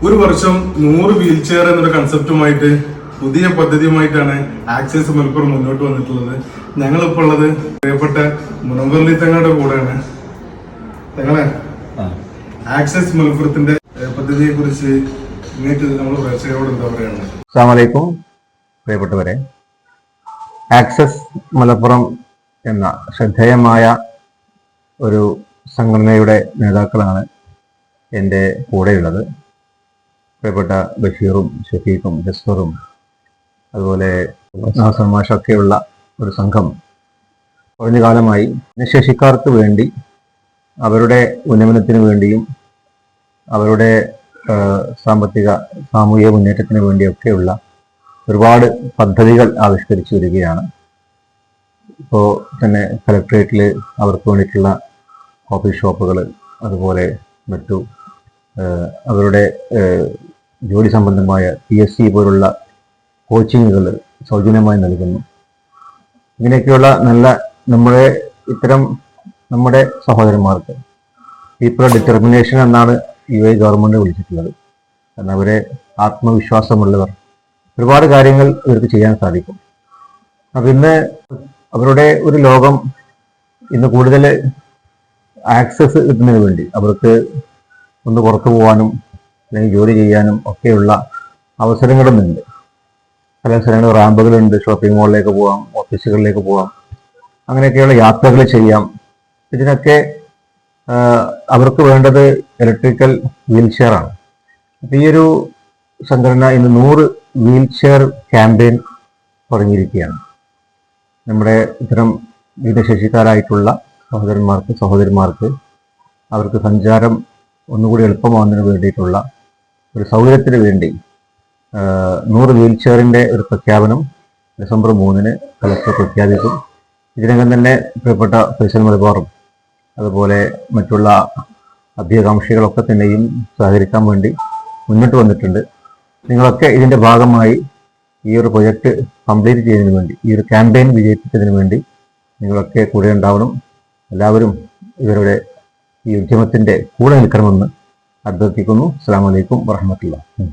ഒരു വർഷം 100 wheel chair എന്നൊരു കൺസെപ്റ്റുമായിട്ട് പുതിയ പദ്ധതിയുമായിട്ടാണ് ആക്സസ് മലപ്പുറം മുന്നോട്ട് വന്നിട്ടുള്ളത്. ഞങ്ങളിപ്പോൾ ഉള്ളത് പ്രിയപ്പെട്ട മുനവ്വർ തങ്ങളുടെ കൂടെയാണ്. തങ്ങളെ ആക്സസ് മലപ്പുറത്തിന്റെ പദ്ധതിയെ കുറിച്ച് നിങ്ങൾക്ക് നമ്മൾ പ്രേക്ഷകരോട് എന്താ പറയുന്നത്? അസ്സലാമു അലൈക്കും പ്രിയപ്പെട്ടവരെ, ആക്സസ് മലപ്പുറം എന്ന ശ്രദ്ധേയമായ ഒരു സംഘടനയുടെ നേതാക്കളാണ് എൻ്റെ കൂടെയുള്ളത്. പ്രിയപ്പെട്ട ബഷീറും ഷഫീഖും ജസ്ഫറും അതുപോലെ നാസർ മാഷൊക്കെയുള്ള ഒരു സംഘം കുറഞ്ഞ കാലമായി ഭിന്നശേഷിക്കാർക്ക് വേണ്ടി അവരുടെ ഉന്നമനത്തിന് വേണ്ടിയും അവരുടെ സാമൂഹിക മുന്നേറ്റത്തിന് വേണ്ടിയൊക്കെയുള്ള ഒരുപാട് പദ്ധതികൾ ആവിഷ്കരിച്ചു വരികയാണ്. ഇപ്പോൾ തന്നെ കലക്ട്രേറ്റിൽ അവർക്ക് വേണ്ടിയിട്ടുള്ള കോഫി ഷോപ്പുകൾ, അതുപോലെ മറ്റു അവരുടെ ജോലി സംബന്ധമായ PSC പോലുള്ള കോച്ചിങ്ങുകൾ സൗജന്യമായി നൽകുന്നു. ഇങ്ങനെയൊക്കെയുള്ള നമ്മുടെ സഹോദരന്മാർക്ക് പീപ്പിൾ ഡിറ്റർമിനേഷൻ എന്നാണ് UAE ഗവൺമെൻറ് വിളിച്ചിട്ടുള്ളത്. കാരണം അവരെ ആത്മവിശ്വാസമുള്ളവർ, ഒരുപാട് കാര്യങ്ങൾ ഇവർക്ക് ചെയ്യാൻ സാധിക്കും. അപ്പം ഇന്ന് അവരുടെ ഒരു ലോകം ഇന്ന് കൂടുതൽ ആക്സസ് കിട്ടുന്നതിന് വേണ്ടി അവർക്ക് ഒന്ന് പുറത്തു പോകാനും അല്ലെങ്കിൽ ജോലി ചെയ്യാനും ഒക്കെയുള്ള അവസരങ്ങളുമുണ്ട്. പല സ്ഥലങ്ങളിൽ റാമ്പുകളുണ്ട്, ഷോപ്പിംഗ് മോളിലേക്ക് പോകാം, ഓഫീസുകളിലേക്ക് പോകാം, അങ്ങനെയൊക്കെയുള്ള യാത്രകൾ ചെയ്യാം. ഇതിനൊക്കെ അവർക്ക് വേണ്ടത് ഇലക്ട്രിക്കൽ വീൽ ചെയറാണ്. അപ്പം ഈ ഒരു സംഘടന ഇന്ന് 100 വീൽ ചെയർ ക്യാമ്പയിൻ തുടങ്ങിയിരിക്കുകയാണ്. നമ്മുടെ ഇത്തരം ഭിന്നശേഷിക്കാരായിട്ടുള്ള സഹോദരിമാർക്ക് അവർക്ക് സഞ്ചാരം ഒന്നുകൂടി എളുപ്പമാകുന്നതിന് വേണ്ടിയിട്ടുള്ള ഒരു സൗകര്യത്തിന് വേണ്ടി 100 വീൽ ചെയറിൻ്റെ ഒരു പ്രഖ്യാപനം ഡിസംബർ 3-ന് കലക്ടർ പ്രഖ്യാപിക്കും. ഇതിനകം തന്നെ പ്രിയപ്പെട്ട ഫൈസൽ മലബാറും അതുപോലെ മറ്റുള്ള അഭ്യകാംക്ഷികളൊക്കെ തന്നെയും സഹകരിക്കാൻ വേണ്ടി മുന്നോട്ട് വന്നിട്ടുണ്ട്. നിങ്ങളൊക്കെ ഇതിൻ്റെ ഭാഗമായി ഈ ഒരു പ്രൊജക്റ്റ് കംപ്ലീറ്റ് ചെയ്യുന്നതിന് വേണ്ടി, ഈ ഒരു ക്യാമ്പയിൻ വിജയിപ്പിച്ചതിന് വേണ്ടി നിങ്ങളൊക്കെ കൂടെ ഉണ്ടാവണം. എല്ലാവരും ഇവരുടെ ഈ ഉദ്യമത്തിൻ്റെ കൂടെ നിൽക്കണമെന്ന് അഭ്യർത്ഥിക്കുന്നു. അസ്സലാമു അലൈക്കും വറഹ്മത്തുള്ളാഹി.